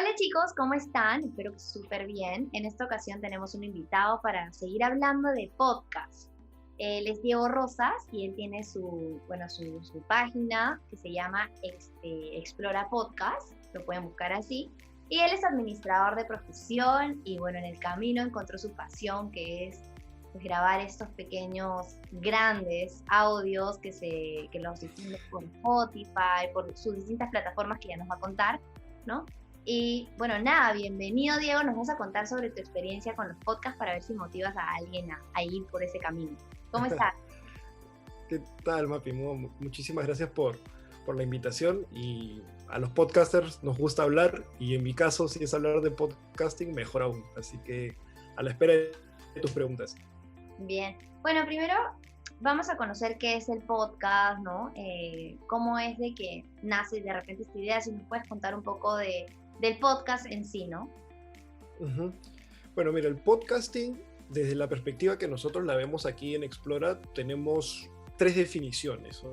Hola chicos, ¿cómo están? Espero que súper bien. En esta ocasión tenemos un invitado para seguir hablando de podcast. Él es Diego Rosas y él tiene su página que se llama Explora Podcast, lo pueden buscar así. Y él es administrador de profesión y bueno, en el camino encontró su pasión que es pues, grabar estos pequeños, grandes audios que los difunde por Spotify, por sus distintas plataformas que ya nos va a contar, ¿no? Y bueno, nada, bienvenido Diego, nos vas a contar sobre tu experiencia con los podcasts para ver si motivas a alguien a ir por ese camino. ¿Cómo estás? ¿Qué tal, Mapi? Muchísimas gracias por la invitación, y a los podcasters nos gusta hablar, y en mi caso, si es hablar de podcasting, mejor aún. Así que a la espera de tus preguntas. Bien, bueno, primero vamos a conocer qué es el podcast, ¿no? Cómo es de que nace de repente esta idea, si nos puedes contar un poco del podcast en sí, ¿no? Uh-huh. Bueno, mira, el podcasting, desde la perspectiva que nosotros la vemos aquí en Explora, tenemos tres definiciones,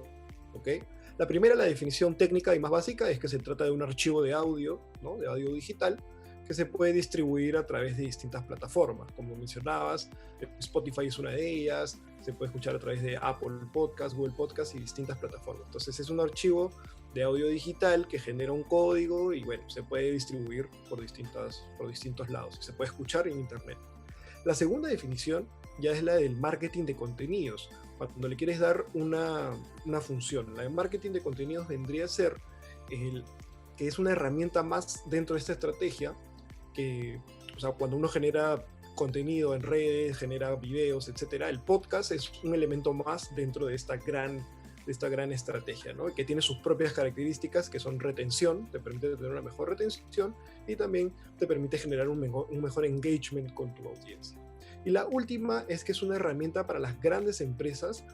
¿ok? La primera, la definición técnica y más básica, es que se trata de un archivo de audio, ¿no? De audio digital, que se puede distribuir a través de distintas plataformas. Como mencionabas, Spotify es una de ellas, se puede escuchar a través de Apple Podcast, Google Podcast y distintas plataformas. Entonces es un archivo de audio digital que genera un código y bueno, se puede distribuir por distintos lados y se puede escuchar en internet. La segunda definición ya es la del marketing de contenidos, cuando le quieres dar una función. La de marketing de contenidos vendría a ser que es una herramienta más dentro de esta estrategia, o sea, cuando uno genera contenido en redes, genera videos, etcétera, el podcast es un elemento más dentro de esta gran estrategia, ¿no? Que tiene sus propias características, que son retención, te permite tener una mejor retención y también te permite generar un mejor engagement con tu audiencia. Y la última es que es una herramienta para las grandes empresas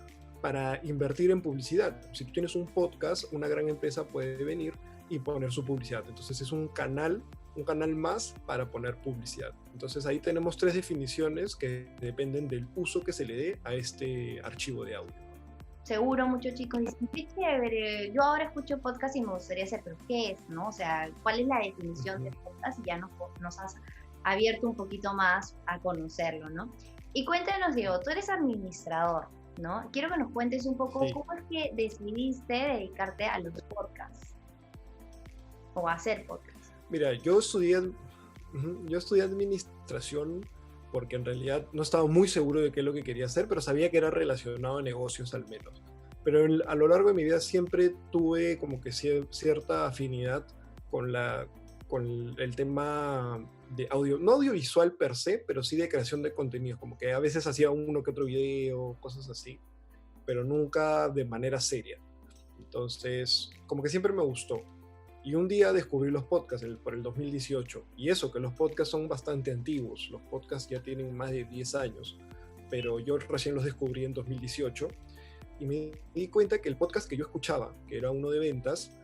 para invertir en publicidad. Si tú tienes un podcast, una gran empresa puede venir y poner su publicidad. Entonces es un canal más para poner publicidad. Entonces ahí tenemos tres definiciones que dependen del uso que se le dé a este archivo de audio. Seguro muchos chicos dicen, qué chévere, yo ahora escucho podcast y me gustaría saber, pero ¿qué es, no? O sea, ¿cuál es la definición de podcast? Y ya nos has abierto un poquito más a conocerlo, ¿no? Y cuéntanos, Diego, tú eres administrador, ¿no? Quiero que nos cuentes un poco cómo es que decidiste dedicarte a los podcasts o a hacer podcasts. Mira, yo estudié administración porque en realidad no estaba muy seguro de qué es lo que quería hacer, pero sabía que era relacionado a negocios al menos. Pero a lo largo de mi vida siempre tuve como que cierta afinidad con el tema de audio, no audiovisual per se, pero sí de creación de contenidos, como que a veces hacía uno que otro video, cosas así, pero nunca de manera seria. Entonces, como que siempre me gustó. Y un día descubrí los podcasts por el 2018. Y eso, que los podcasts son bastante antiguos. Los podcasts ya tienen más de 10 años. Pero yo recién los descubrí en 2018. Y me di cuenta que el podcast que yo escuchaba, que era uno de ventas,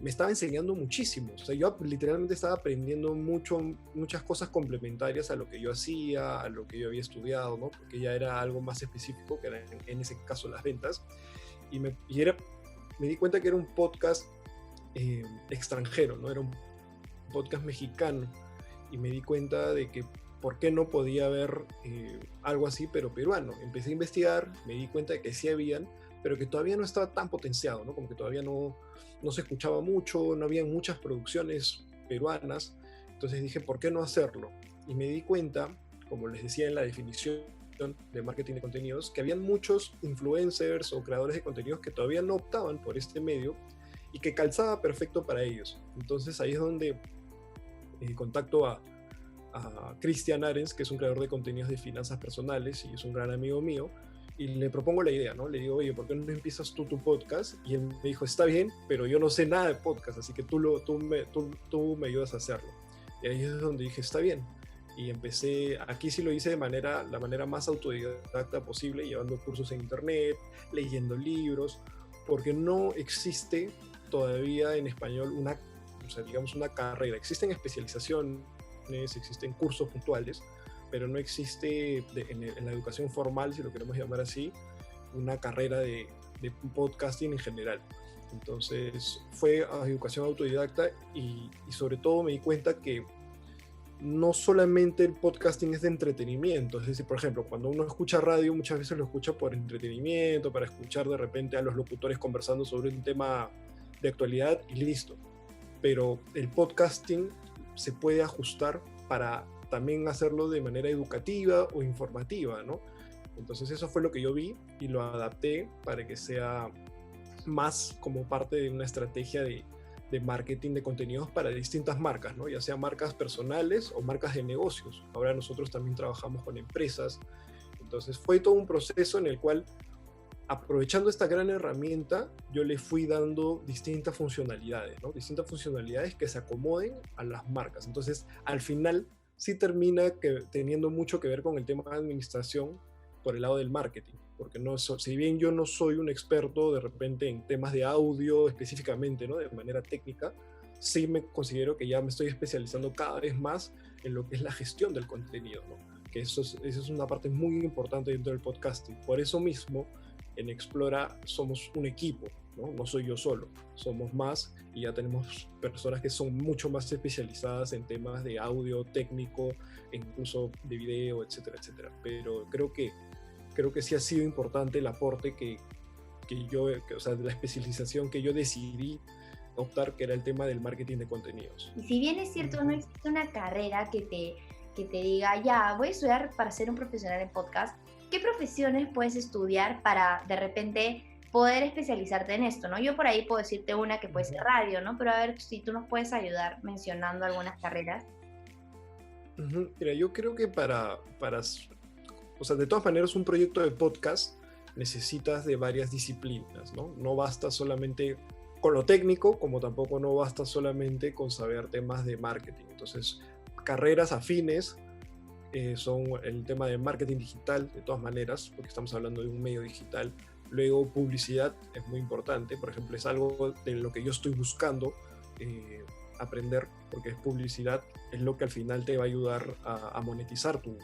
me estaba enseñando muchísimo. O sea, yo literalmente estaba aprendiendo muchas cosas complementarias a lo que yo hacía, a lo que yo había estudiado, ¿no? Porque ya era algo más específico, que era en ese caso las ventas. Y me di cuenta que era un podcast extranjero, ¿no? Era un podcast mexicano, y me di cuenta de que por qué no podía haber algo así pero peruano. Empecé a investigar, me di cuenta de que sí habían, pero que todavía no estaba tan potenciado, ¿no? Como que todavía no se escuchaba mucho, no había muchas producciones peruanas. Entonces dije, ¿por qué no hacerlo? Y me di cuenta, como les decía en la definición de marketing de contenidos, que habían muchos influencers o creadores de contenidos que todavía no optaban por este medio y que calzaba perfecto para ellos. Entonces ahí es donde contacto a Christian Arens, que es un creador de contenidos de finanzas personales y es un gran amigo mío, y le propongo la idea, ¿no? Le digo, oye, ¿por qué no empiezas tú tu podcast? Y él me dijo, está bien, pero yo no sé nada de podcast, así que tú me ayudas a hacerlo. Y ahí es donde dije, está bien. Y empecé, aquí sí lo hice la manera más autodidacta posible, llevando cursos en internet, leyendo libros, porque no existe todavía en español una carrera. Existen especializaciones, existen cursos puntuales, pero no existe en la educación formal, si lo queremos llamar así, una carrera de podcasting en general. Entonces fue a educación autodidacta y sobre todo me di cuenta que no solamente el podcasting es de entretenimiento, es decir, por ejemplo, cuando uno escucha radio muchas veces lo escucha por entretenimiento, para escuchar de repente a los locutores conversando sobre un tema de actualidad y listo. Pero el podcasting se puede ajustar para también hacerlo de manera educativa o informativa, ¿no? Entonces eso fue lo que yo vi y lo adapté para que sea más como parte de una estrategia de marketing de contenidos para distintas marcas, ¿no? Ya sean marcas personales o marcas de negocios. Ahora nosotros también trabajamos con empresas. Entonces fue todo un proceso en el cual, aprovechando esta gran herramienta, yo le fui dando distintas funcionalidades, ¿no? Distintas funcionalidades que se acomoden a las marcas. Entonces, al final, sí termina teniendo mucho que ver con el tema de administración por el lado del marketing, porque si bien yo no soy un experto de repente en temas de audio específicamente, ¿no? De manera técnica, sí me considero que ya me estoy especializando cada vez más en lo que es la gestión del contenido, ¿no? Que eso es una parte muy importante dentro del podcasting. Por eso mismo, en Explora somos un equipo, ¿no? No soy yo solo, somos más y ya tenemos personas que son mucho más especializadas en temas de audio técnico, incluso de video, etcétera, etcétera. Pero creo que sí ha sido importante el aporte o sea, de la especialización que yo decidí optar, que era el tema del marketing de contenidos. Y si bien es cierto, no existe una carrera que te diga, ya, voy a estudiar para ser un profesional en podcast, ¿qué profesiones puedes estudiar para de repente poder especializarte en esto, ¿no? Yo por ahí puedo decirte una que puede ser radio, ¿no? Pero a ver si tú nos puedes ayudar mencionando algunas carreras. Mira, yo creo que o sea, de todas maneras, un proyecto de podcast necesitas de varias disciplinas, ¿no? No basta solamente con lo técnico, como tampoco no basta solamente con saber temas de marketing. Entonces, carreras afines son el tema de marketing digital, de todas maneras, porque estamos hablando de un medio digital. Luego, publicidad es muy importante, por ejemplo, es algo de lo que yo estoy buscando aprender, porque es publicidad, es lo que al final te va a ayudar a monetizar tu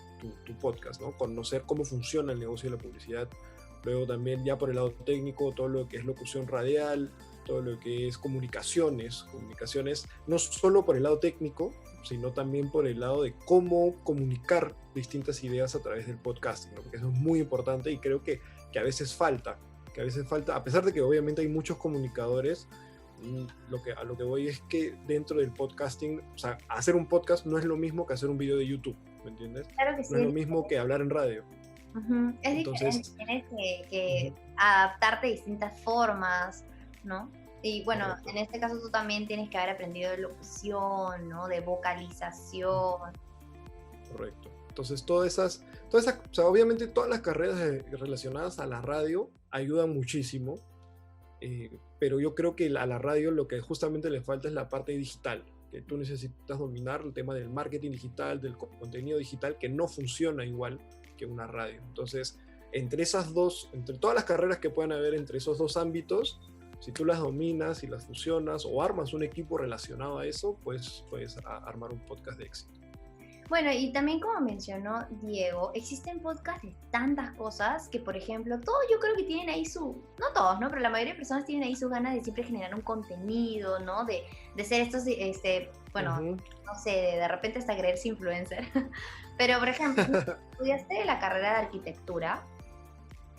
podcast, ¿no? Conocer cómo funciona el negocio de la publicidad. Luego también ya por el lado técnico, todo lo que es locución radial, todo lo que es comunicaciones no solo por el lado técnico, sino también por el lado de cómo comunicar distintas ideas a través del podcast, ¿no? Porque eso es muy importante y creo que a veces falta, a pesar de que obviamente hay muchos comunicadores. A lo que voy es que dentro del podcasting, o sea, hacer un podcast no es lo mismo que hacer un video de YouTube, ¿me entiendes? Claro que sí. No es lo mismo que hablar en radio. Es Entonces, diferente, tienes que adaptarte a distintas formas, ¿no? Y bueno, correcto. En este caso tú también tienes que haber aprendido de locución, ¿no? De vocalización. Correcto. Entonces, o sea, obviamente todas las carreras relacionadas a la radio ayudan muchísimo, pero yo creo que a la radio lo que justamente le falta es la parte digital, que tú necesitas dominar el tema del marketing digital, del contenido digital, que no funciona igual que una radio. Entonces, entre todas las carreras que puedan haber entre esos dos ámbitos, si tú las dominas y las fusionas o armas un equipo relacionado a eso, pues puedes armar un podcast de éxito. Bueno, y también como mencionó Diego, existen podcasts de tantas cosas que, por ejemplo, todos yo creo que tienen ahí no todos, ¿no? Pero la mayoría de personas tienen ahí su ganas de siempre generar un contenido, ¿no? De ser estos, bueno, no sé, de repente hasta creerse influencer. Pero, por ejemplo, estudiaste la carrera de arquitectura,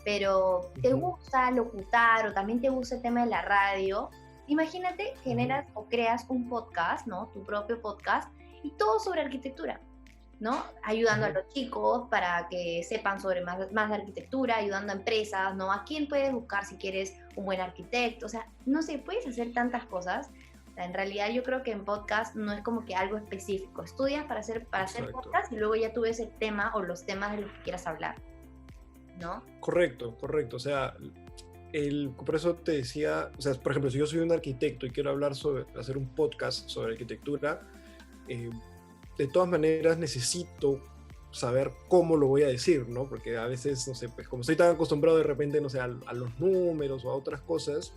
pero te gusta locutar o también te gusta el tema de la radio. Imagínate, generas o creas un podcast, ¿no? Tu propio podcast y todo sobre arquitectura, ¿no? Ayudando a los chicos para que sepan sobre más de arquitectura, ayudando a empresas, ¿no? ¿A quién puedes buscar si quieres un buen arquitecto? O sea, no sé, puedes hacer tantas cosas. O sea, en realidad yo creo que en podcast no es como que algo específico. Estudias para hacer podcast y luego ya tú ves el tema o los temas de los que quieras hablar, ¿no? Correcto. O sea, por eso te decía, o sea, por ejemplo, si yo soy un arquitecto y quiero hacer un podcast sobre arquitectura, de todas maneras necesito saber cómo lo voy a decir, ¿no? Porque a veces, no sé, pues como estoy tan acostumbrado de repente, no sé, a los números o a otras cosas,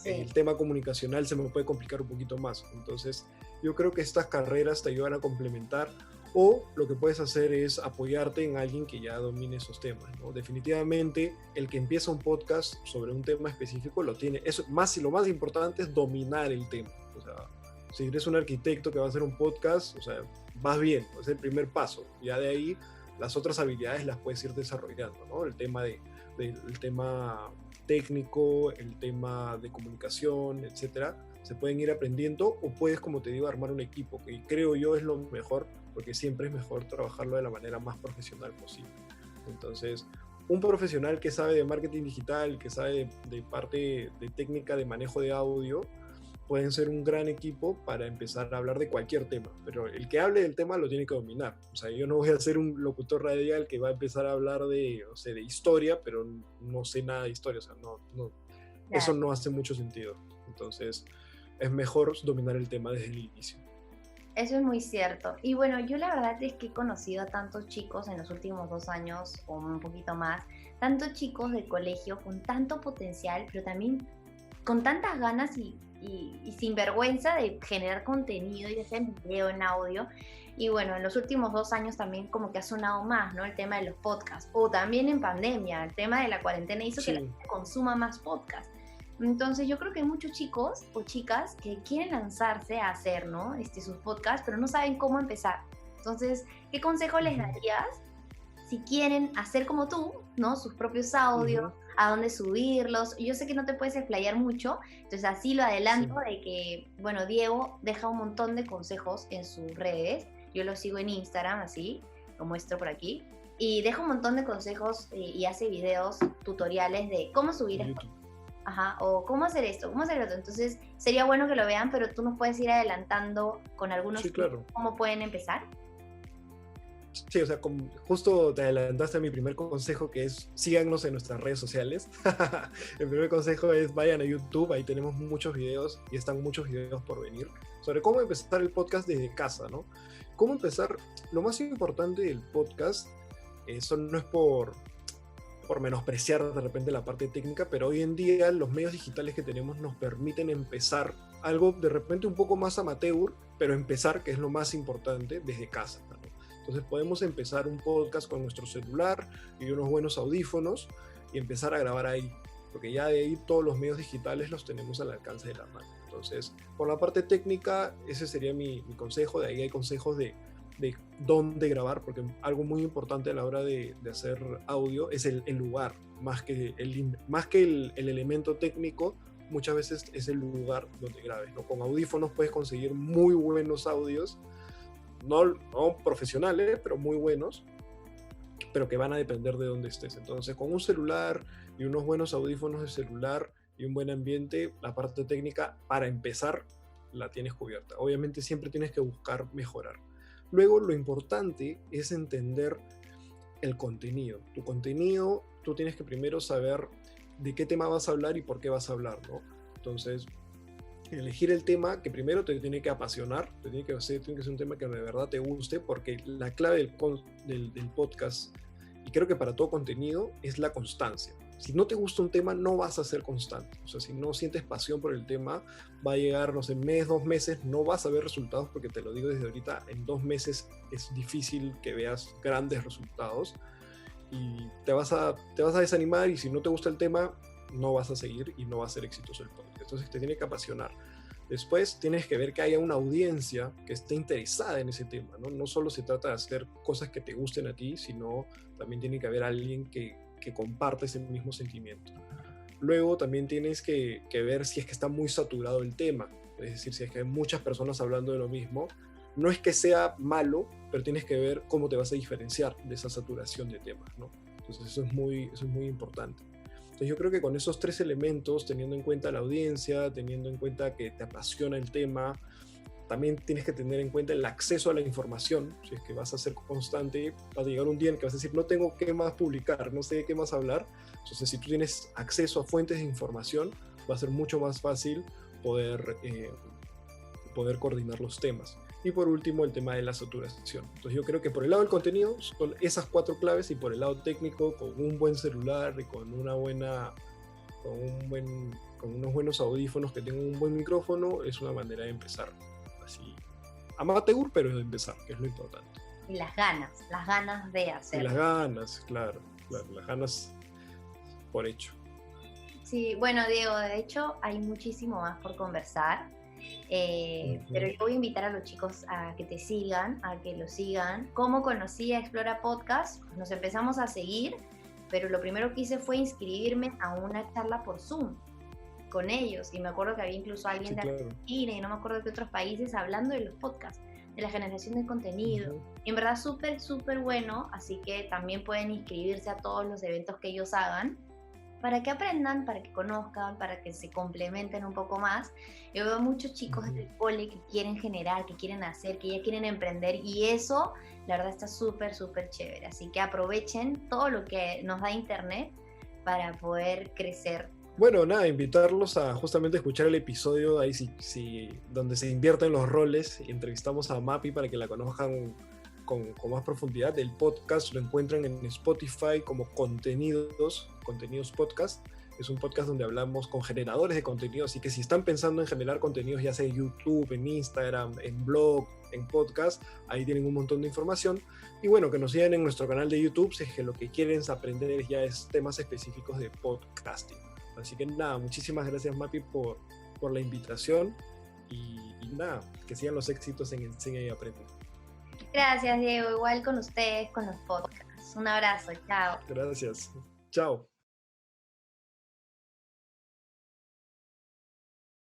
el tema comunicacional se me puede complicar un poquito más. Entonces, yo creo que estas carreras te ayudan a complementar O lo que puedes hacer es apoyarte en alguien que ya domine esos temas, ¿no? Definitivamente, el que empieza un podcast sobre un tema específico lo tiene. Eso, más, y lo más importante es dominar el tema. O sea, si eres un arquitecto que va a hacer un podcast, o sea, vas bien, es el primer paso. Ya de ahí, las otras habilidades las puedes ir desarrollando, ¿no? El tema técnico, el tema de comunicación, etcétera, se pueden ir aprendiendo, o puedes, como te digo, armar un equipo, que creo yo es lo mejor, porque siempre es mejor trabajarlo de la manera más profesional posible. Entonces, un profesional que sabe de marketing digital, que sabe de parte de técnica de manejo de audio, pueden ser un gran equipo para empezar a hablar de cualquier tema, pero el que hable del tema lo tiene que dominar. O sea, yo no voy a ser un locutor radial que va a empezar a hablar de, o sea, de historia, pero no sé nada de historia, o sea, eso no hace mucho sentido. Entonces, es mejor dominar el tema desde el inicio. Eso es muy cierto. Y bueno, yo la verdad es que he conocido a tantos chicos en los últimos 2 años o un poquito más, tantos chicos de colegio con tanto potencial, pero también con tantas ganas y sin vergüenza de generar contenido y de hacer video, en audio. Y bueno, en los últimos 2 años también como que ha sonado más, ¿no? El tema de los podcasts. O también en pandemia, el tema de la cuarentena hizo que la gente consuma más podcasts. Entonces yo creo que hay muchos chicos o chicas que quieren lanzarse a hacer, ¿no? Sus podcasts, pero no saben cómo empezar. Entonces, ¿qué consejo les darías si quieren hacer como tú, ¿no? Sus propios audios, a dónde subirlos? Yo sé que no te puedes explayar mucho, entonces así lo adelanto de que, bueno, Diego deja un montón de consejos en sus redes. Yo lo sigo en Instagram, así, lo muestro por aquí. Y deja un montón de consejos y hace videos, tutoriales de cómo subir esto. Ajá, o cómo hacer esto, cómo hacer otro. Entonces sería bueno que lo vean, pero tú nos puedes ir adelantando con algunos claro. cómo pueden empezar. Sí, o sea, justo te adelantaste a mi primer consejo, que es síganos en nuestras redes sociales. El primer consejo es vayan a YouTube, ahí tenemos muchos videos y están muchos videos por venir sobre cómo empezar el podcast desde casa, ¿no? Cómo empezar, lo más importante del podcast, eso no es por menospreciar de repente la parte técnica, pero hoy en día los medios digitales que tenemos nos permiten empezar algo de repente un poco más amateur, pero empezar, que es lo más importante, desde casa, ¿no? Entonces podemos empezar un podcast con nuestro celular y unos buenos audífonos y empezar a grabar ahí, porque ya de ahí todos los medios digitales los tenemos al alcance de la mano. Entonces, por la parte técnica, ese sería mi consejo. De ahí hay consejos de dónde grabar, porque algo muy importante a la hora de hacer audio es el lugar, más que el elemento técnico. Muchas veces es el lugar donde grabes, ¿no? Con audífonos puedes conseguir muy buenos audios, no profesionales, pero muy buenos, pero que van a depender de dónde estés. Entonces, con un celular y unos buenos audífonos de celular y un buen ambiente, la parte técnica, para empezar, la tienes cubierta. Obviamente siempre tienes que buscar mejorar. Luego, lo importante es entender el contenido. Tu contenido, tú tienes que primero saber de qué tema vas a hablar y por qué vas a hablar, ¿no? Entonces, elegir el tema que primero te tiene que apasionar, tiene que ser un tema que de verdad te guste, porque la clave del podcast, y creo que para todo contenido, es la constancia. Si no te gusta un tema, no vas a ser constante. O sea, si no sientes pasión por el tema, va a llegar, no sé, mes, 2 meses, no vas a ver resultados, porque te lo digo desde ahorita, en 2 meses es difícil que veas grandes resultados y te vas a desanimar, y si no te gusta el tema, no vas a seguir y no va a ser exitoso el podcast. Entonces te tiene que apasionar. Después tienes que ver que haya una audiencia que esté interesada en ese tema, ¿no? No solo se trata de hacer cosas que te gusten a ti, sino también tiene que haber alguien que comparte ese mismo sentimiento. Luego también tienes que ver si es que está muy saturado el tema, es decir, si es que hay muchas personas hablando de lo mismo. No es que sea malo, pero tienes que ver cómo te vas a diferenciar de esa saturación de temas, ¿no? Entonces eso es muy importante. Entonces yo creo que con esos 3 elementos, teniendo en cuenta la audiencia, teniendo en cuenta que te apasiona el tema, también tienes que tener en cuenta el acceso a la información. Si es que vas a ser constante, va a llegar un día en que vas a decir, no tengo qué más publicar, no sé de qué más hablar. Entonces, si tú tienes acceso a fuentes de información, va a ser mucho más fácil poder coordinar los temas. Y por último, el tema de la saturación. Entonces, yo creo que por el lado del contenido, son esas 4 claves, y por el lado técnico, con un buen celular y con unos buenos audífonos que tengan un buen micrófono, es una manera de empezar. Así, amateur, pero de empezar, que es lo importante. y las ganas de Y hacerlo. las ganas, claro, las ganas por hecho. Sí, bueno, Diego, de hecho hay muchísimo más por conversar, pero yo voy a invitar a los chicos a que te sigan, a que lo sigan. ¿Cómo conocí a Explora Podcast? Pues nos empezamos a seguir, pero lo primero que hice fue inscribirme a una charla por Zoom con ellos, y me acuerdo que había incluso alguien Sí, de claro. Argentina y no me acuerdo de otros países hablando de los podcasts, de la generación de contenido. Y en verdad súper, súper bueno, así que también pueden inscribirse a todos los eventos que ellos hagan para que aprendan, para que conozcan, para que se complementen un poco más. Yo veo muchos chicos del cole que quieren generar, que quieren hacer, que ya quieren emprender, y eso, la verdad, está súper, súper chévere. Así que aprovechen todo lo que nos da Internet para poder crecer. Bueno, nada, invitarlos a justamente escuchar el episodio ahí donde se invierten los roles. Entrevistamos a Mapi para que la conozcan con más profundidad. El podcast lo encuentran en Spotify como Contenidos Podcast. Es un podcast donde hablamos con generadores de contenido, así que si están pensando en generar contenidos, ya sea en YouTube, en Instagram, en blog, en podcast, ahí tienen un montón de información. Y bueno, que nos sigan en nuestro canal de YouTube si es que lo que quieren aprender ya es temas específicos de podcasting. Así que nada, muchísimas gracias Mapi por la invitación y nada, que sigan los éxitos en Enseña y Aprende. Gracias, Diego. Igual con ustedes, con los podcasts. Un abrazo. Chao. Gracias. Chao.